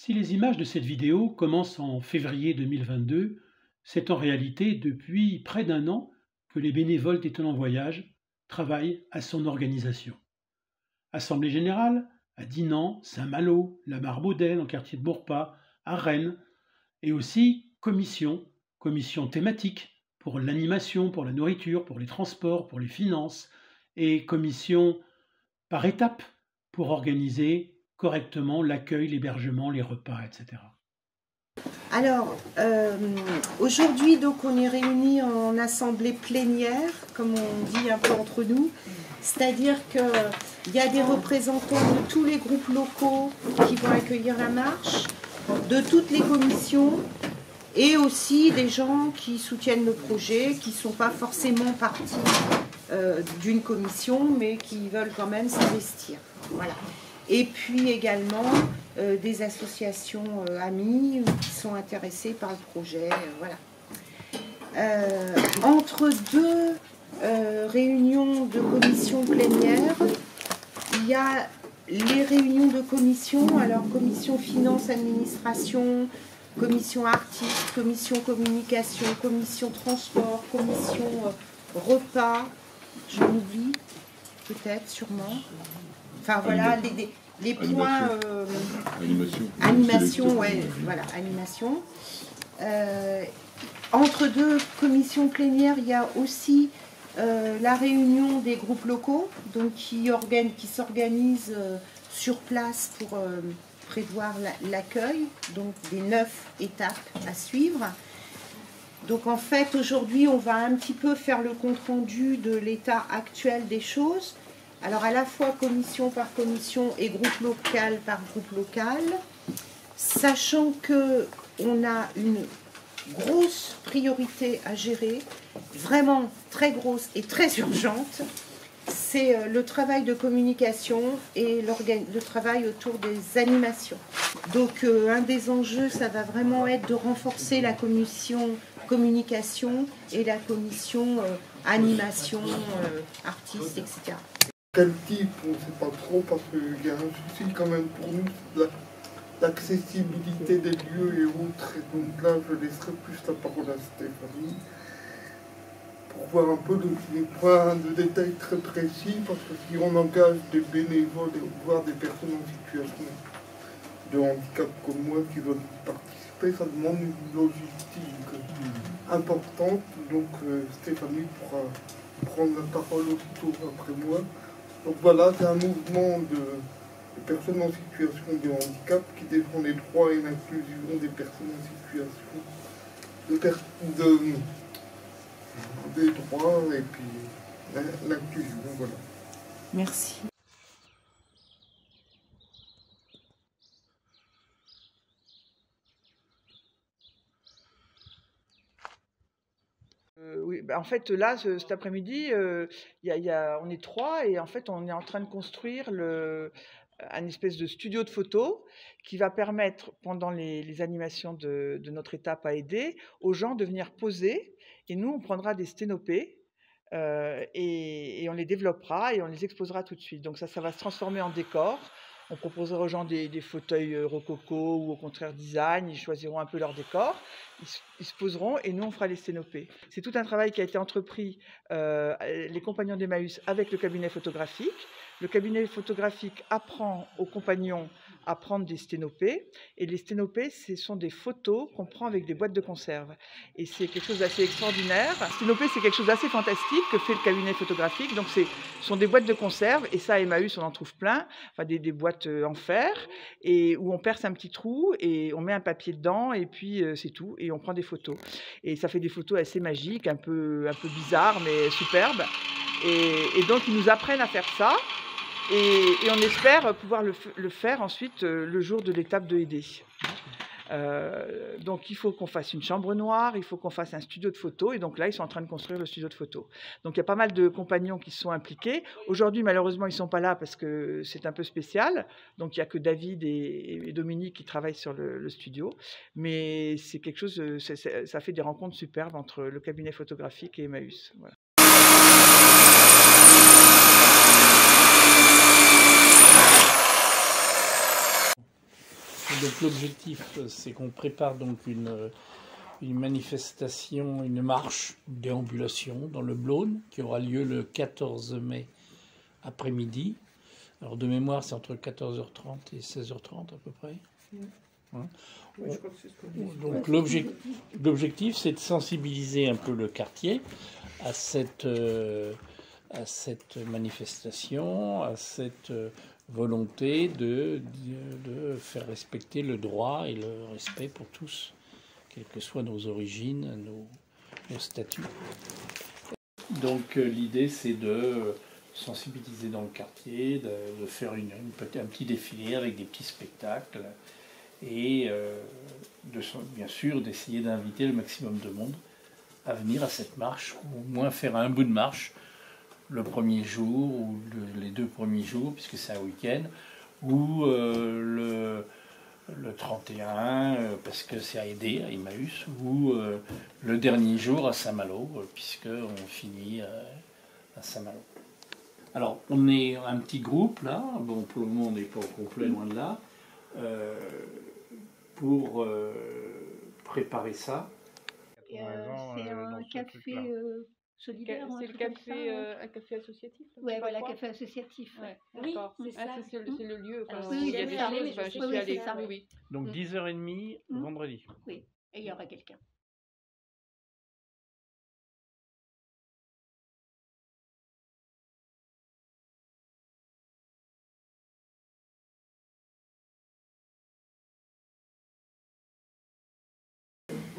Si les images de cette vidéo commencent en février 2022, c'est en réalité depuis près d'un an que les bénévoles d'Étonnant Voyage travaillent à son organisation. Assemblée générale à Dinan, Saint-Malo, la Marbaudet, dans le quartier de Bourpas, à Rennes, et aussi commission thématique pour l'animation, pour la nourriture, pour les transports, pour les finances, et commission par étapes pour organiser correctement l'accueil, l'hébergement, les repas, etc. Alors, aujourd'hui, donc, on est réunis en assemblée plénière, comme on dit un peu entre nous. C'est-à-dire qu'il y a des représentants de tous les groupes locaux qui vont accueillir la marche, de toutes les commissions, et aussi des gens qui soutiennent le projet, qui ne sont pas forcément partis d'une commission, mais qui veulent quand même s'investir. Voilà. Et puis également des associations amies qui sont intéressées par le projet. Voilà. Entre deux réunions de commission plénière, il y a les réunions de commission, alors commission finance administration, commission artistes, commission communication, commission transport, commission repas, j'en oublie peut-être, sûrement. Enfin voilà, les points... animation, ouais, voilà, animation. Entre deux commissions plénières, il y a aussi la réunion des groupes locaux, donc qui s'organisent sur place pour prévoir l'accueil, donc des 9 étapes à suivre. Donc en fait, aujourd'hui, on va un petit peu faire le compte-rendu de l'état actuel des choses. Alors à la fois commission par commission et groupe local par groupe local, sachant qu'on a une grosse priorité à gérer, vraiment très grosse et très urgente, c'est le travail de communication et le travail autour des animations. Donc un des enjeux, ça va vraiment être de renforcer la commission communication et la commission animation, artistes, etc. Quel type, on ne sait pas trop, parce qu'il y a un souci quand même pour nous, l'accessibilité des lieux et autres. Et donc là, je laisserai plus la parole à Stéphanie pour voir un peu des points de détail très précis, parce que si on engage des bénévoles et voire des personnes en situation de handicap comme moi qui veulent participer, ça demande une logistique importante. Donc Stéphanie pourra prendre la parole aussitôt après moi. Donc voilà, c'est un mouvement de personnes en situation de handicap qui défend les droits et l'inclusion des personnes en situation des droits et puis l'inclusion, voilà. Merci. Oui, en fait, là, cet après-midi, on est 3 et en fait, on est en train de construire un espèce de studio de photos qui va permettre, pendant les animations de notre étape à aider, aux gens de venir poser. Et nous, on prendra des sténopés et on les développera et on les exposera tout de suite. Donc ça va se transformer en décor. On proposera aux gens des fauteuils rococo ou au contraire design. Ils choisiront un peu leur décor. Ils se poseront et nous, on fera les sténopés. C'est tout un travail qui a été entrepris, les compagnons d'Emmaüs, avec le cabinet photographique. Le cabinet photographique apprend aux compagnons à prendre des sténopés. Et les sténopés, ce sont des photos qu'on prend avec des boîtes de conserve. Et c'est quelque chose d'assez extraordinaire. Sténopé, c'est quelque chose d'assez fantastique que fait le cabinet photographique. Donc, ce sont des boîtes de conserve. Et ça, à Emmaüs, on en trouve plein. Enfin, des boîtes en fer. Et où on perce un petit trou et on met un papier dedans. Et puis, c'est tout. Et on prend des photos. Et ça fait des photos assez magiques, un peu bizarres, mais superbes. Et donc, ils nous apprennent à faire ça. Et on espère pouvoir le faire ensuite le jour de l'étape de aider. Donc il faut qu'on fasse une chambre noire, il faut qu'on fasse un studio de photos, et donc là ils sont en train de construire le studio de photos. Donc il y a pas mal de compagnons qui sont impliqués. Aujourd'hui malheureusement ils ne sont pas là parce que c'est un peu spécial, donc il n'y a que David et Dominique qui travaillent sur le studio, mais c'est quelque chose, ça fait des rencontres superbes entre le cabinet photographique et Emmaüs. Voilà. Donc l'objectif, c'est qu'on prépare donc une manifestation, une marche, une déambulation dans le Blône qui aura lieu le 14 mai après-midi. Alors de mémoire, c'est entre 14h30 et 16h30 à peu près. Hein. Oui, je crois que c'est ce qu'on dit. Donc l'objectif, c'est de sensibiliser un peu le quartier à cette manifestation, à cette volonté de faire respecter le droit et le respect pour tous, quelles que soient nos origines, nos statuts. Donc l'idée, c'est de sensibiliser dans le quartier, de faire un petit défilé avec des petits spectacles et bien sûr d'essayer d'inviter le maximum de monde à venir à cette marche, ou au moins faire un bout de marche le premier jour ou les 2 premiers jours, puisque c'est un week-end, ou le 31, parce que c'est à Aidé, à Emmaüs, ou le dernier jour à Saint-Malo, puisqu'on finit à Saint-Malo. Alors, on est un petit groupe, là, bon, pour le moment, on n'est pas au complet, loin de là, pour préparer ça. C'est un café solidaire. C'est le café, un café associatif. Oui, voilà, café associatif. Ouais, Oui, c'est ça. C'est le lieu. Alors, Oui, il y a des choses. oui, J'y suis allée. c'est ça. Oui, oui. Donc 10h30 vendredi. Oui, et il y aura quelqu'un.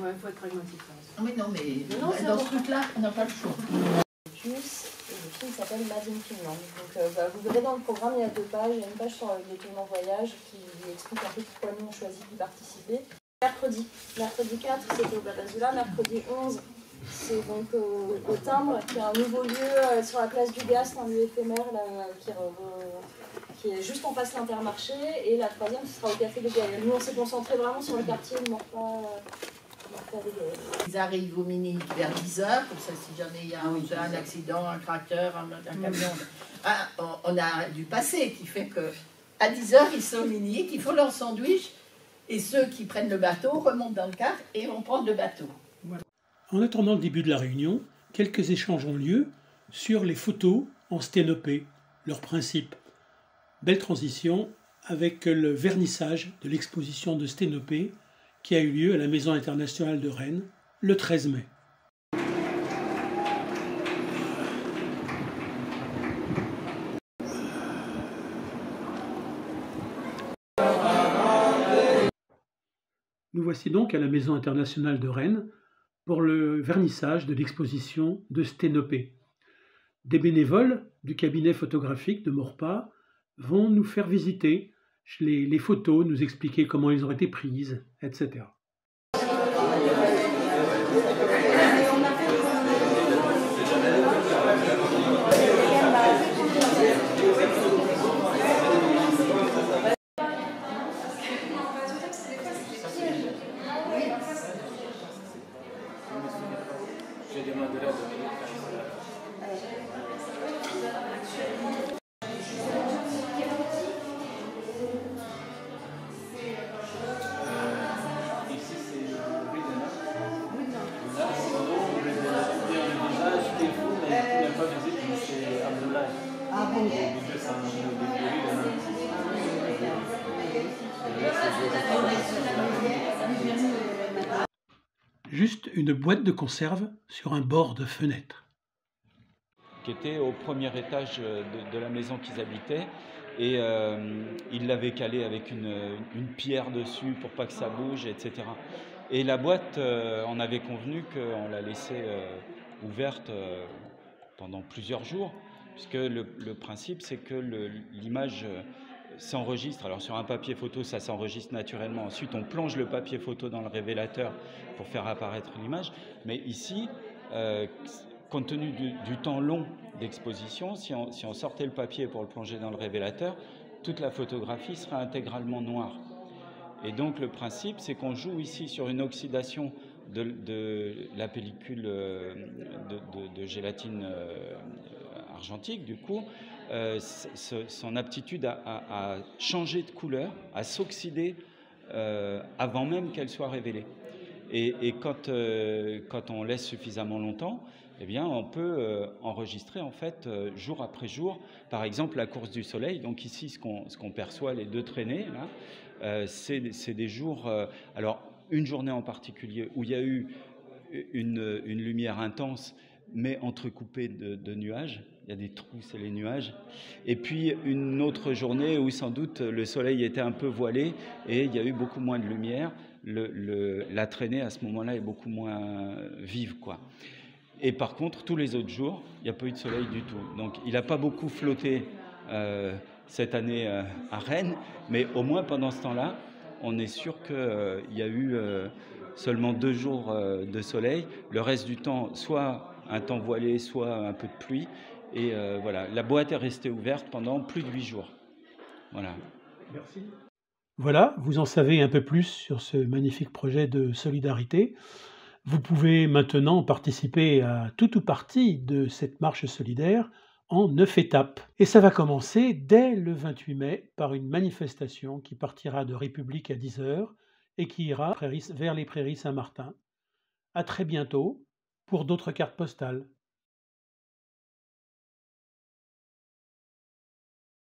Ouais, il faut être pragmatique. Oui, non, mais Non, dans ce truc-là, on n'a pas le choix. Et le film s'appelle Made in Finland. Donc, vous verrez dans le programme, il y a 2 pages. Il y a une page sur l'étonnement voyage qui explique un peu pourquoi nous on choisit d'y participer. Mercredi 4, c'était au Babazula. Mercredi 11, c'est donc au Timbre, qui est un nouveau lieu sur la place du Gast, un lieu éphémère là, qui est juste en face de l'Intermarché. Et la 3e, ce sera au Café des Gaëls. Nous, on s'est concentré vraiment sur le quartier de Morpa. Ils arrivent au Mini vers 10h, comme ça si jamais il y a un accident, un tracteur, un camion. On a du passé qui fait que à 10h ils sont au Mini, qu'ils font leur sandwich et ceux qui prennent le bateau remontent dans le car et vont prendre le bateau. Voilà. En attendant le début de la réunion, quelques échanges ont lieu sur les photos en sténopé, leur principe. Belle transition avec le vernissage de l'exposition de sténopé qui a eu lieu à la Maison internationale de Rennes le 13 mai. Nous voici donc à la Maison internationale de Rennes pour le vernissage de l'exposition de sténopé. Des bénévoles du cabinet photographique de Morpa vont nous faire visiter les photos, nous expliquer comment elles ont été prises, etc. Juste une boîte de conserve sur un bord de fenêtre. Qui était au premier étage de la maison qu'ils habitaient et ils l'avaient calé avec une pierre dessus pour pas que ça bouge, etc. Et la boîte, on avait convenu qu'on la laissait ouverte pendant plusieurs jours, puisque le principe c'est que l'image s'enregistre. Alors sur un papier photo, ça s'enregistre naturellement. Ensuite, on plonge le papier photo dans le révélateur pour faire apparaître l'image. Mais ici, compte tenu du temps long d'exposition, si on sortait le papier pour le plonger dans le révélateur, toute la photographie sera intégralement noire. Et donc le principe, c'est qu'on joue ici sur une oxydation de la pellicule de gélatine argentique, du coup, son aptitude à changer de couleur, à s'oxyder avant même qu'elle soit révélée. Et quand on laisse suffisamment longtemps, eh bien, on peut enregistrer en fait jour après jour. Par exemple, la course du soleil. Donc ici, ce qu'on perçoit, les deux traînées, là, c'est des jours. Alors, une journée en particulier où il y a eu une lumière intense, mais entrecoupée de nuages. Il y a des trous, c'est les nuages. Et puis une autre journée où sans doute le soleil était un peu voilé et il y a eu beaucoup moins de lumière. La traînée à ce moment-là est beaucoup moins vive, quoi. Et par contre, tous les autres jours, il n'y a pas eu de soleil du tout. Donc il n'a pas beaucoup flotté cette année à Rennes, mais au moins pendant ce temps-là, on est sûr qu'il y a eu seulement 2 jours de soleil. Le reste du temps, soit un temps voilé, soit un peu de pluie. Et voilà, la boîte est restée ouverte pendant plus de 8 jours. Voilà. Merci. Voilà, vous en savez un peu plus sur ce magnifique projet de solidarité. Vous pouvez maintenant participer à tout ou partie de cette marche solidaire en 9 étapes. Et ça va commencer dès le 28 mai par une manifestation qui partira de République à 10h et qui ira vers les Prairies Saint-Martin. À très bientôt pour d'autres cartes postales.